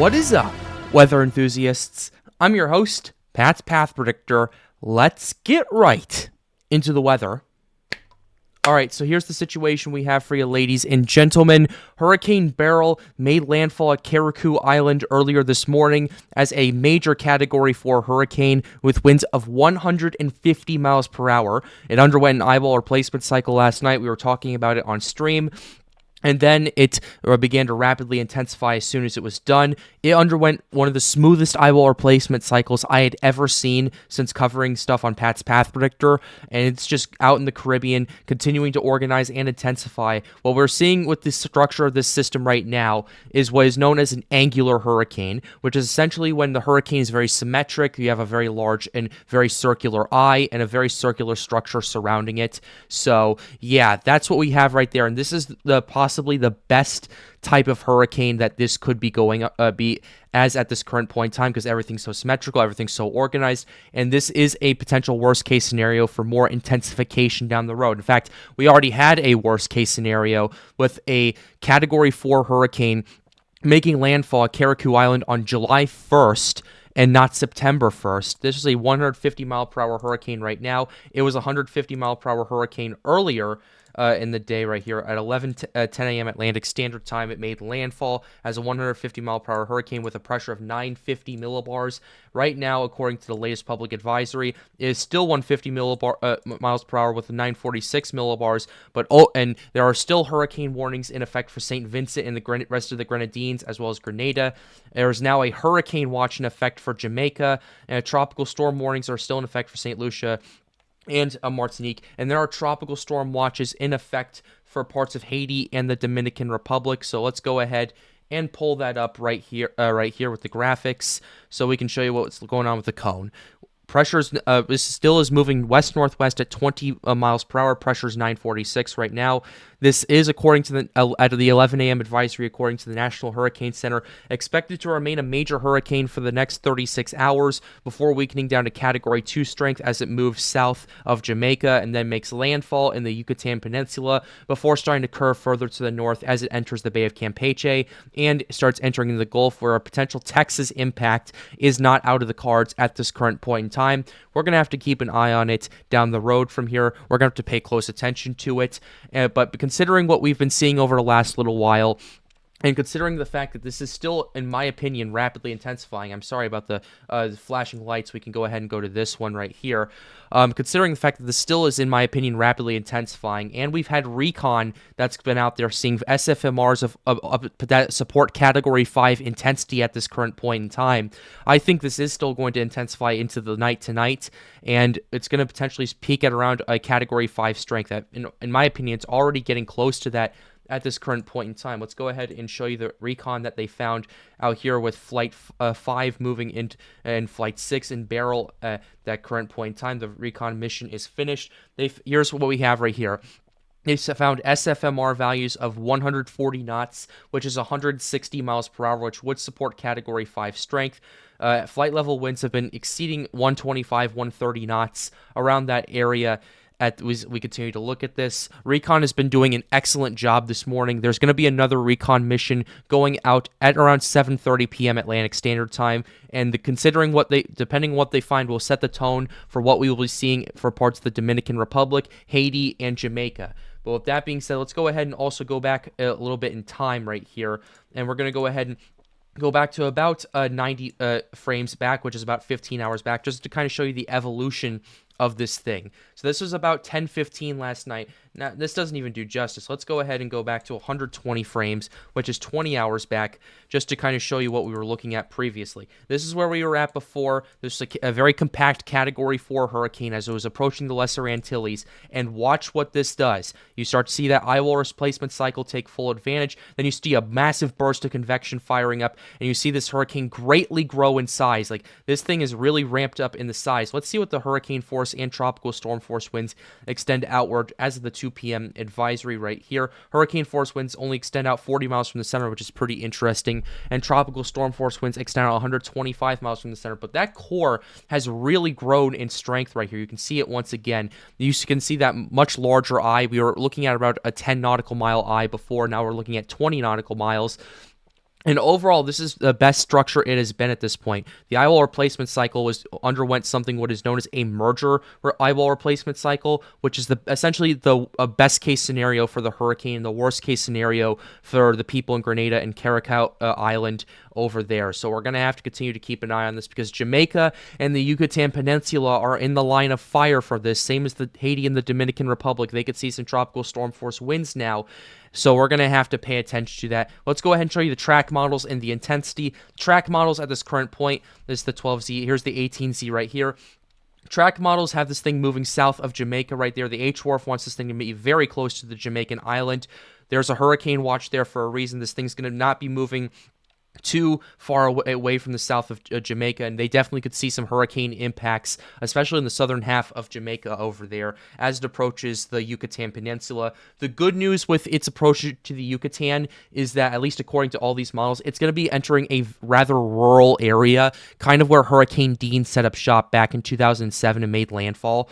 What is up, weather enthusiasts? I'm your host, Pat's Path Predictor. Let's get right into the weather. All right, so here's the situation we have for you, ladies and gentlemen. Hurricane Beryl made landfall at Carriacou Island earlier this morning as a major Category 4 hurricane with winds of 150 miles per hour. It underwent an eyeball replacement cycle last night. We were talking about it on stream. And then it began to rapidly intensify as soon as it was done. It underwent one of the smoothest eyeball replacement cycles I had ever seen since covering stuff on Pat's Path Predictor. And it's just out in the Caribbean, continuing to organize and intensify. What we're seeing with the structure of this system right now is what is known as an angular hurricane, which is essentially when the hurricane is very symmetric. You have a very large and very circular eye and a very circular structure surrounding it. So, yeah, that's what we have right there. And this is possibly the best type of hurricane that this could be going be as at this current point in time, because everything's so symmetrical, everything's so organized, and this is a potential worst case scenario for more intensification down the road. In fact, we already had a worst case scenario with a Category 4 hurricane making landfall at Carriacou Island on July 1st and not September 1st. This is a 150 mile per hour hurricane right now. It was a 150 mile per hour hurricane earlier in the day right here at 10 a.m. Atlantic Standard Time. It made landfall as a 150 mile per hour hurricane with a pressure of 950 millibars. Right now, according to the latest public advisory, it is still 150 miles per hour with a 946 millibars. And there are still hurricane warnings in effect for St. Vincent and the rest of the Grenadines, as well as Grenada. There is now a hurricane watch in effect for Jamaica, and tropical storm warnings are still in effect for St. Lucia and Martinique, and there are tropical storm watches in effect for parts of Haiti and the Dominican Republic. So let's go ahead and pull that up right here with the graphics, so we can show you what's going on with the cone. Pressures, this still is moving west-northwest at 20 miles per hour. Pressure is 946 right now. This is, according to the 11 a.m. advisory, according to the National Hurricane Center, expected to remain a major hurricane for the next 36 hours before weakening down to Category 2 strength as it moves south of Jamaica and then makes landfall in the Yucatan Peninsula before starting to curve further to the north as it enters the Bay of Campeche and starts entering the Gulf, where a potential Texas impact is not out of the cards at this current point in time. We're going to have to keep an eye on it down the road from here. We're going to have to pay close attention to it, but considering what we've been seeing over the last little while, and considering the fact that this is still, in my opinion, rapidly intensifying. I'm sorry about the flashing lights. We can go ahead and go to this one right here. Considering the fact that this still is, in my opinion, rapidly intensifying, and we've had recon that's been out there seeing SFMRs that support Category 5 intensity at this current point in time, I think this is still going to intensify into the night tonight, and it's going to potentially peak at around a Category 5 strength. In my opinion, it's already getting close to that at this current point in time. Let's go ahead and show you the recon that they found out here with Flight 5 moving into and Flight 6 in Beryl at that current point in time. The recon mission is finished. Here's what we have right here. They found SFMR values of 140 knots, which is 160 miles per hour, which would support Category 5 strength. Flight level winds have been exceeding 125, 130 knots around that area. We continue to look at this. Recon has been doing an excellent job this morning. There's going to be another recon mission going out at around 7:30 p.m. Atlantic Standard Time, and depending on what they find, will set the tone for what we will be seeing for parts of the Dominican Republic, Haiti, and Jamaica. But with that being said, let's go ahead and also go back a little bit in time right here, and we're going to go ahead and go back to about 90 frames back, which is about 15 hours back, just to kind of show you the evolution of this thing. So this was about 10:15 last night. Now, this doesn't even do justice. Let's go ahead and go back to 120 frames, which is 20 hours back, just to kind of show you what we were looking at previously. This is where we were at before. This is a very compact Category 4 hurricane as it was approaching the Lesser Antilles, and watch what this does. You start to see that eyewall replacement cycle take full advantage, then you see a massive burst of convection firing up, and you see this hurricane greatly grow in size. Like, this thing is really ramped up in the size. Let's see what the hurricane force and tropical storm force winds extend outward as of the 2 p.m. advisory right here. Hurricane force winds only extend out 40 miles from the center, which is pretty interesting, and tropical storm force winds extend out 125 miles from the center. But that core has really grown in strength right here. You can see it once again. You can see that much larger eye. We were looking at about a 10 nautical mile eye before. Now we're looking at 20 nautical miles. And overall, this is the best structure it has been at this point. The eyewall replacement cycle underwent something what is known as a merger eyewall replacement cycle, which is essentially the best case scenario for the hurricane, the worst case scenario for the people in Grenada and Caracas Island over there. So we're going to have to continue to keep an eye on this because Jamaica and the Yucatan Peninsula are in the line of fire for this, same as the Haiti and the Dominican Republic. They could see some tropical storm force winds now. So we're going to have to pay attention to that. Let's go ahead and show you the track models and the intensity. Track models at this current point, this is the 12Z. Here's the 18Z right here. Track models have this thing moving south of Jamaica right there. The H-Wharf wants this thing to be very close to the Jamaican island. There's a hurricane watch there for a reason. This thing's going to not be moving too far away from the south of Jamaica, and they definitely could see some hurricane impacts, especially in the southern half of Jamaica over there as it approaches the Yucatan Peninsula. The good news with its approach to the Yucatan is that, at least according to all these models, it's going to be entering a rather rural area, kind of where Hurricane Dean set up shop back in 2007 and made landfall.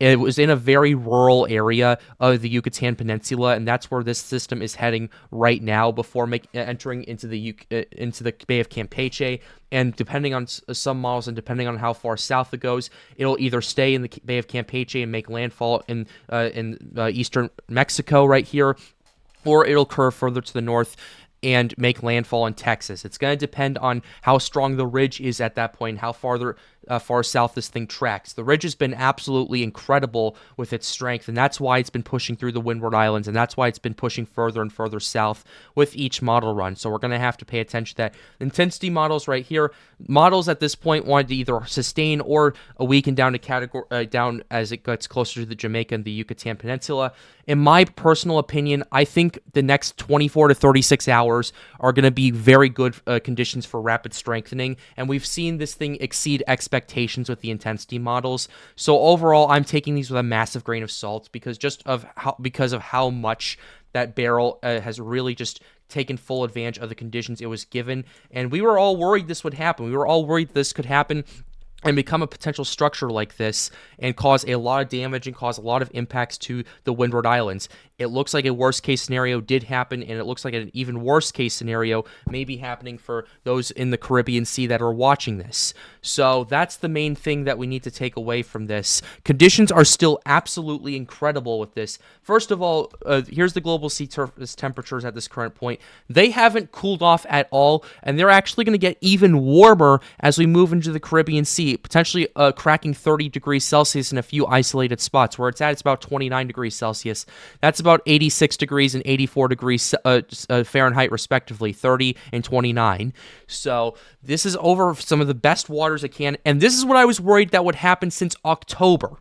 It was in a very rural area of the Yucatan Peninsula, and that's where this system is heading right now before entering into the Bay of Campeche. And depending on some models and depending on how far south it goes, it'll either stay in the Bay of Campeche and make landfall in eastern Mexico right here, or it'll curve further to the north and make landfall in Texas. It's going to depend on how strong the ridge is at that point, how far south this thing tracks. The ridge has been absolutely incredible with its strength, and that's why it's been pushing through the Windward Islands, and that's why it's been pushing further and further south with each model run. So we're going to have to pay attention to that. Intensity models right here. Models at this point wanted to either sustain or weaken down to category down as it gets closer to the Jamaica and the Yucatan Peninsula. In my personal opinion, I think the next 24 to 36 hours are going to be very good conditions for rapid strengthening, and we've seen this thing exceed expectations with the intensity models. So overall, I'm taking these with a massive grain of salt because of how much that Beryl has really just taken full advantage of the conditions it was given, and we were all worried this would happen. We were all worried this could happen and become a potential structure like this and cause a lot of damage and cause a lot of impacts to the Windward Islands. It looks like a worst-case scenario did happen, and it looks like an even worse-case scenario may be happening for those in the Caribbean Sea that are watching this. So that's the main thing that we need to take away from this. Conditions are still absolutely incredible with this. First of all, here's the global sea surface temperatures at this current point. They haven't cooled off at all, and they're actually going to get even warmer as we move into the Caribbean Sea, potentially cracking 30 degrees Celsius in a few isolated spots. Where it's about 29 degrees Celsius. That's about 86 degrees and 84 degrees Fahrenheit, respectively, 30 and 29. So this is over some of the best waters it can, and this is what I was worried that would happen since October,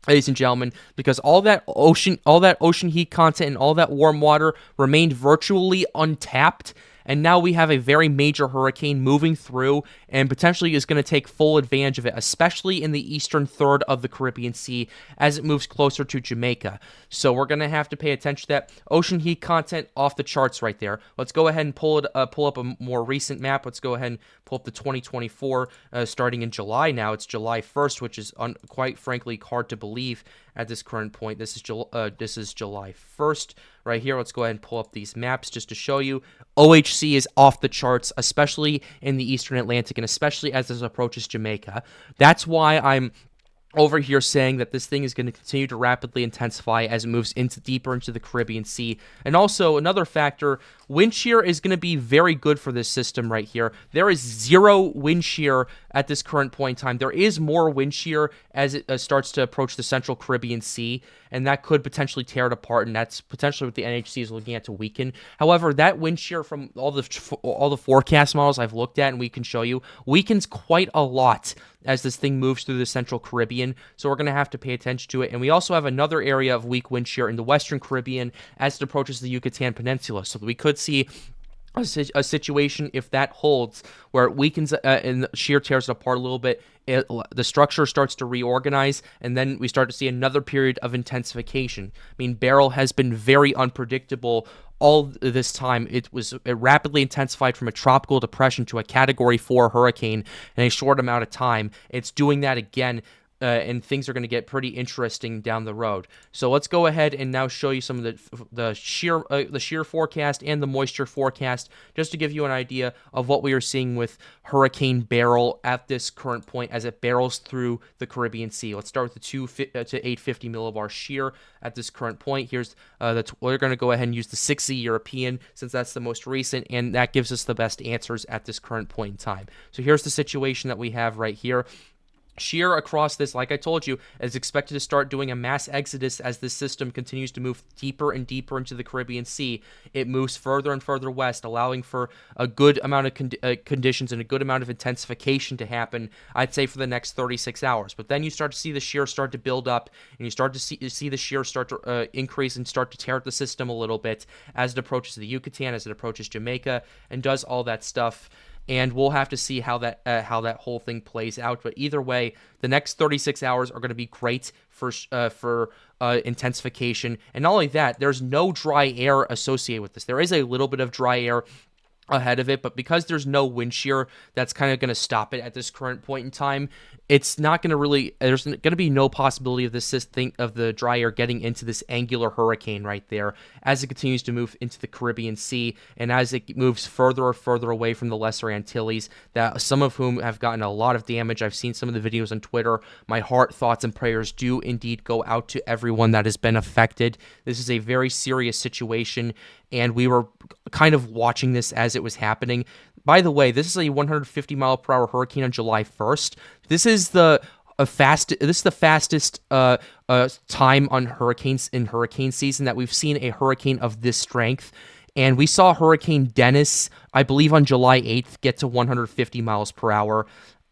ladies and gentlemen, because all that ocean heat content and all that warm water remained virtually untapped. And now we have a very major hurricane moving through and potentially is going to take full advantage of it, especially in the eastern third of the Caribbean Sea as it moves closer to Jamaica. So we're going to have to pay attention to that. Ocean heat content off the charts right there. Let's go ahead and pull up a more recent map. Let's go ahead and pull up the 2024 starting in July now. It's July 1st, which is quite frankly hard to believe at this current point. This is July 1st right here. Let's go ahead and pull up these maps just to show you. OHC is off the charts, especially in the eastern Atlantic and especially as this approaches Jamaica. That's why I'm over here saying that this thing is going to continue to rapidly intensify as it moves deeper into the Caribbean Sea. And also, another factor, wind shear is going to be very good for this system right here. There is zero wind shear at this current point in time. There is more wind shear as it starts to approach the central Caribbean Sea, and that could potentially tear it apart, and that's potentially what the NHC is looking at to weaken. However, that wind shear from all the forecast models I've looked at and we can show you weakens quite a lot as this thing moves through the central Caribbean, so we're going to have to pay attention to it. And we also have another area of weak wind shear in the western Caribbean as it approaches the Yucatan Peninsula, so we could see a situation, if that holds, where it weakens and shear tears it apart a little bit. The structure starts to reorganize, and then we start to see another period of intensification. I mean, Beryl has been very unpredictable all this time. It rapidly intensified from a tropical depression to a Category 4 hurricane in a short amount of time. It's doing that again. and things are going to get pretty interesting down the road. So let's go ahead and now show you some of the shear forecast and the moisture forecast, just to give you an idea of what we are seeing with Hurricane Beryl at this current point as it barrels through the Caribbean Sea. Let's start with the 2 to 850 millibar shear at this current point. Here's we're going to go ahead and use the 6Z European since that's the most recent, and that gives us the best answers at this current point in time. So here's the situation that we have right here. Shear across this, like I told you, is expected to start doing a mass exodus as this system continues to move deeper and deeper into the Caribbean Sea. It moves further and further west, allowing for a good amount of conditions and a good amount of intensification to happen, I'd say, for the next 36 hours. But then you start to see the shear start to build up, and you start to see the shear start to increase and start to tear at the system a little bit as it approaches the Yucatan, as it approaches Jamaica, and does all that stuff. And we'll have to see how that whole thing plays out. But either way, the next 36 hours are going to be great for intensification. And not only that, there's no dry air associated with this. There is a little bit of dry air ahead of it, but because there's no wind shear, that's kind of going to stop it at this current point in time. It's not going to really, there's going to be no possibility of this thing, of the dry air getting into this angular hurricane right there as it continues to move into the Caribbean Sea, and as it moves further and further away from the Lesser Antilles, that some of whom have gotten a lot of damage. I've seen some of the videos on Twitter. My heart, thoughts, and prayers do indeed go out to everyone that has been affected. This is a very serious situation, and we were kind of watching this as it was happening. By the way, this is a 150 mile per hour hurricane on July 1st. This is the fastest time on hurricanes in hurricane season that we've seen a hurricane of this strength. And we saw Hurricane Dennis, I believe, on July 8th get to 150 miles per hour.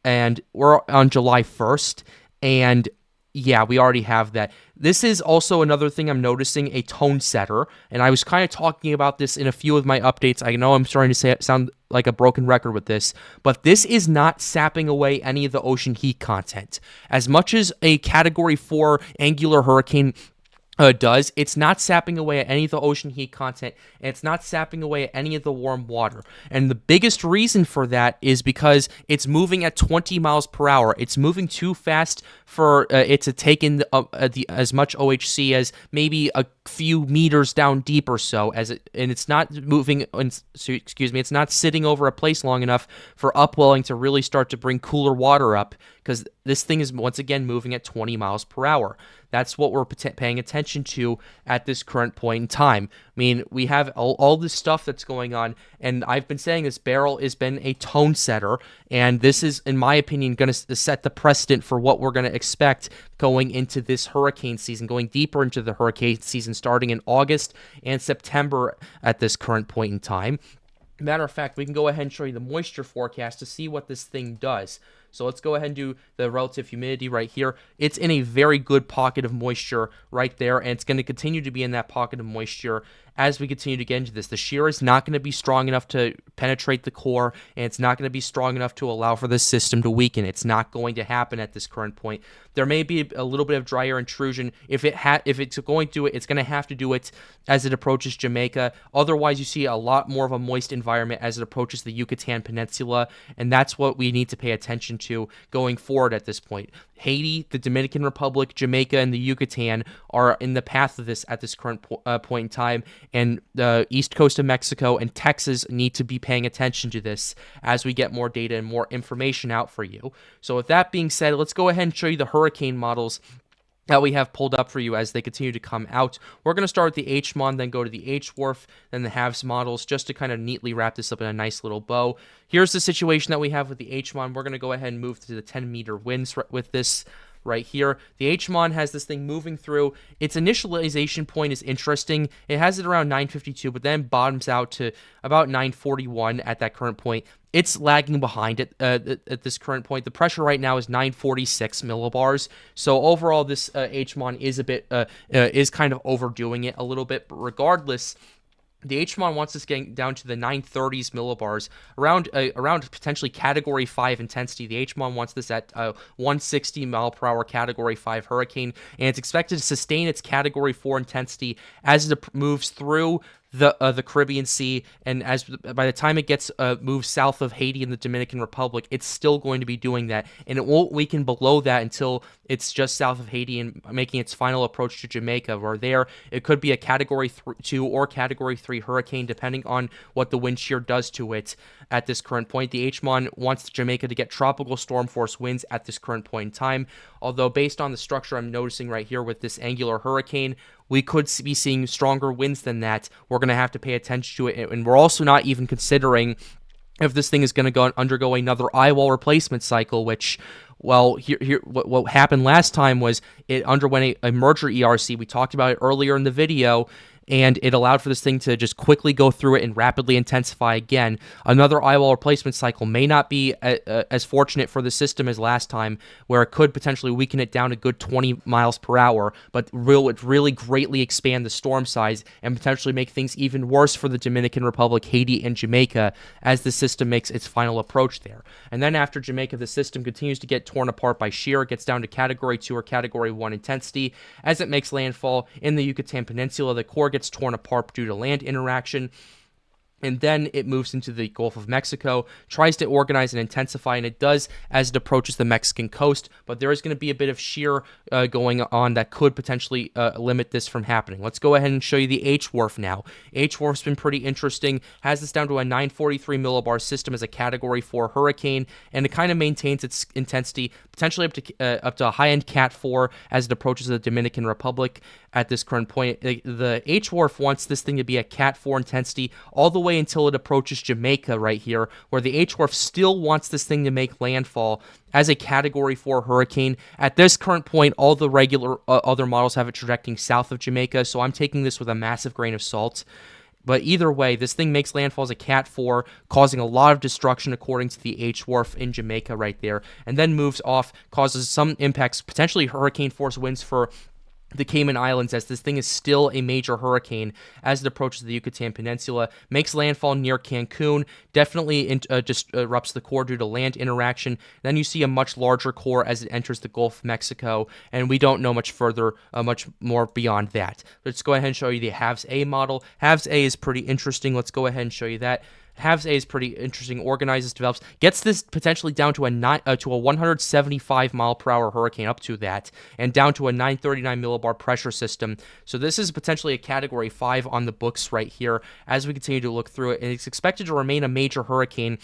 And we're on July 1st. And yeah, we already have that. This is also another thing I'm noticing, a tone setter. And I was kind of talking about this in a few of my updates. I know I'm starting to sound like a broken record with this, but this is not sapping away any of the ocean heat content. As much as a Category 4 angular hurricane does, it's not sapping away at any of the ocean heat content, and it's not sapping away at any of the warm water. And the biggest reason for that is because it's moving at 20 miles per hour. It's moving too fast for it to take in as much OHC as maybe a few meters down deep or so, and it's not moving. It's not sitting over a place long enough for upwelling to really start to bring cooler water up, because this thing is once again moving at 20 miles per hour. That's what we're paying attention to at this current point in time. I mean, we have all this stuff that's going on, and I've been saying this, Beryl has been a tone setter, and this is, in my opinion, going to set the precedent for what we're going to expect going into this hurricane season, going deeper into the hurricane season starting in August and September at this current point in time. Matter of fact, we can go ahead and show you the moisture forecast to see what this thing does. So let's go ahead and do the relative humidity right here. It's in a very good pocket of moisture right there, and it's going to continue to be in that pocket of moisture as we continue to get into this. The shear is not going to be strong enough to penetrate the core, and it's not going to be strong enough to allow for the system to weaken. It's not going to happen at this current point. There may be a little bit of dry air intrusion. If it's going to do it, it's going to have to do it as it approaches Jamaica. Otherwise, you see a lot more of a moist environment as it approaches the Yucatan Peninsula, and that's what we need to pay attention to going forward at this point. Haiti, the Dominican Republic, Jamaica, and the Yucatan are in the path of this at this current point in time, and the east coast of Mexico and Texas need to be paying attention to this as we get more data and more information out for you. So with that being said, let's go ahead and show you the hurricane models that we have pulled up for you as they continue to come out. We're going to start with the HMON, then go to the HWRF, then the HAVS models, just to kind of neatly wrap this up in a nice little bow. Here's the situation that we have with the HMON. We're going to go ahead and move to the 10-meter winds with this right here. The HMON has this thing moving through. Its initialization point is interesting. It has it around 952, but then bottoms out to about 941 at that current point. It's lagging behind it at this current point. The pressure right now is 946 millibars. So overall, this HMON is a bit is kind of overdoing it a little bit. But regardless, the HMON wants this getting down to the 930s millibars, around potentially Category 5 intensity. The HMON wants this at 160 mile per hour Category 5 hurricane, and it's expected to sustain its Category 4 intensity as it moves through the Caribbean Sea, and by the time it gets moved south of Haiti and the Dominican Republic, it's still going to be doing that, and it won't weaken below that until it's just south of Haiti and making its final approach to Jamaica, where there it could be a Category 2 or Category 3 hurricane, depending on what the wind shear does to it at this current point. The H-MON wants Jamaica to get tropical storm force winds at this current point in time, although based on the structure I'm noticing right here with this angular hurricane, we could be seeing stronger winds than that. We're going to have to pay attention to it, and we're also not even considering if this thing is going to undergo another eyewall replacement cycle, which, well, what happened last time was it underwent a merger ERC. We talked about it earlier in the video, and it allowed for this thing to just quickly go through it and rapidly intensify again. Another eyewall replacement cycle may not be as fortunate for the system as last time, where it could potentially weaken it down a good 20 miles per hour, but would really greatly expand the storm size and potentially make things even worse for the Dominican Republic, Haiti, and Jamaica as the system makes its final approach there. And then after Jamaica, the system continues to get torn apart by shear. It gets down to Category 2 or Category 1 intensity. As it makes landfall in the Yucatan Peninsula, the core gets torn apart due to land interaction, and then it moves into the Gulf of Mexico, tries to organize and intensify, and it does as it approaches the Mexican coast, but there is going to be a bit of shear going on that could potentially limit this from happening. Let's go ahead and show you the H-WRF now. H-WRF's been pretty interesting, has this down to a 943 millibar system as a Category 4 hurricane, and it kind of maintains its intensity, potentially up to a high-end Cat 4 as it approaches the Dominican Republic at this current point. The H-WRF wants this thing to be a Cat 4 intensity all the way until it approaches Jamaica right here, where the H-WRF still wants this thing to make landfall as a Category 4 hurricane. At this current point, all the regular other models have it trajecting south of Jamaica, so I'm taking this with a massive grain of salt. But either way, this thing makes landfall as a Cat 4, causing a lot of destruction according to the H-WRF in Jamaica right there, and then moves off, causes some impacts, potentially hurricane force winds for the Cayman Islands, as this thing is still a major hurricane as it approaches the Yucatan Peninsula, makes landfall near Cancun, definitely disrupts the core due to land interaction. Then you see a much larger core as it enters the Gulf of Mexico, and we don't know much more beyond that. Let's go ahead and show you the HAVS A model. HAVS A is pretty interesting. Let's go ahead and show you that. HAVS A is pretty interesting, organizes, develops, gets this potentially down to a 175 mile per hour hurricane, up to that, and down to a 939 millibar pressure system. So this is potentially a Category 5 on the books right here as we continue to look through it, and it's expected to remain a major hurricane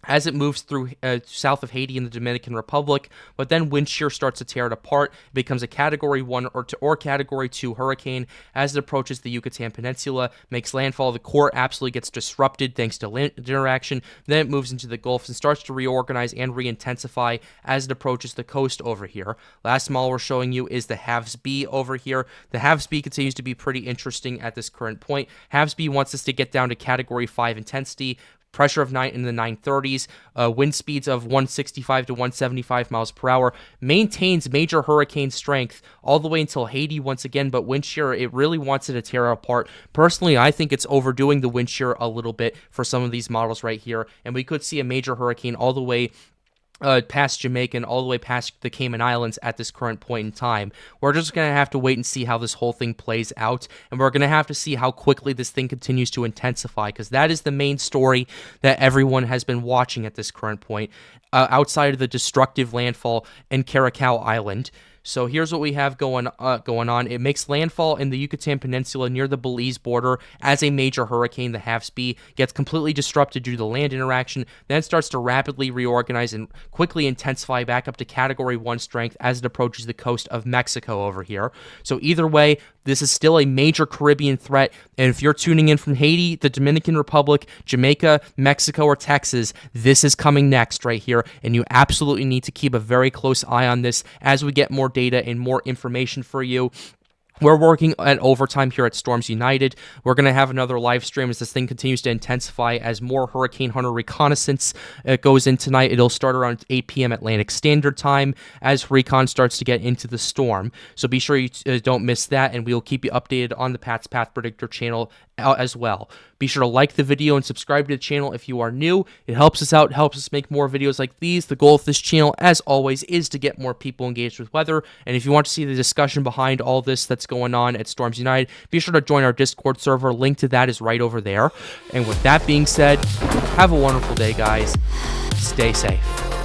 as it moves through south of Haiti and the Dominican Republic, but then wind shear starts to tear it apart. It becomes a Category 1 or Category 2 hurricane as it approaches the Yucatan Peninsula, makes landfall. The core absolutely gets disrupted thanks to land interaction. Then it moves into the Gulf and starts to reorganize and re-intensify as it approaches the coast over here. Last model we're showing you is the HAVS B over here. The HAVS B continues to be pretty interesting at this current point. HAVS B wants us to get down to Category 5 intensity, pressure of 9 in the 930s, wind speeds of 165 to 175 miles per hour, maintains major hurricane strength all the way until Haiti once again, but wind shear, it really wants it to tear apart. Personally, I think it's overdoing the wind shear a little bit for some of these models right here, and we could see a major hurricane all the way past Jamaica and all the way past the Cayman Islands at this current point in time. We're just going to have to wait and see how this whole thing plays out, and we're going to have to see how quickly this thing continues to intensify, because that is the main story that everyone has been watching at this current point, outside of the destructive landfall in Caracas Island. So here's what we have going on. It makes landfall in the Yucatan Peninsula near the Belize border as a major hurricane. The HAVS B gets completely disrupted due to the land interaction, then starts to rapidly reorganize and quickly intensify back up to Category 1 strength as it approaches the coast of Mexico over here. So either way, this is still a major Caribbean threat, and if you're tuning in from Haiti, the Dominican Republic, Jamaica, Mexico, or Texas, this is coming next right here, and you absolutely need to keep a very close eye on this as we get more data and more information for you. We're working at overtime here at Storms United. We're going to have another live stream as this thing continues to intensify, as more Hurricane Hunter reconnaissance goes in tonight. It'll start around 8 p.m. Atlantic Standard Time as recon starts to get into the storm. So be sure you don't miss that, and we'll keep you updated on the Pat's Path Predictor channel as well. Be sure to like the video and subscribe to the channel if you are new. It helps us out, helps us make more videos like these. The goal of this channel, as always, is to get more people engaged with weather. And if you want to see the discussion behind all this that's going on at Storms United, be sure to join our Discord server. Link to that is right over there. And with that being said, have a wonderful day, guys. Stay safe.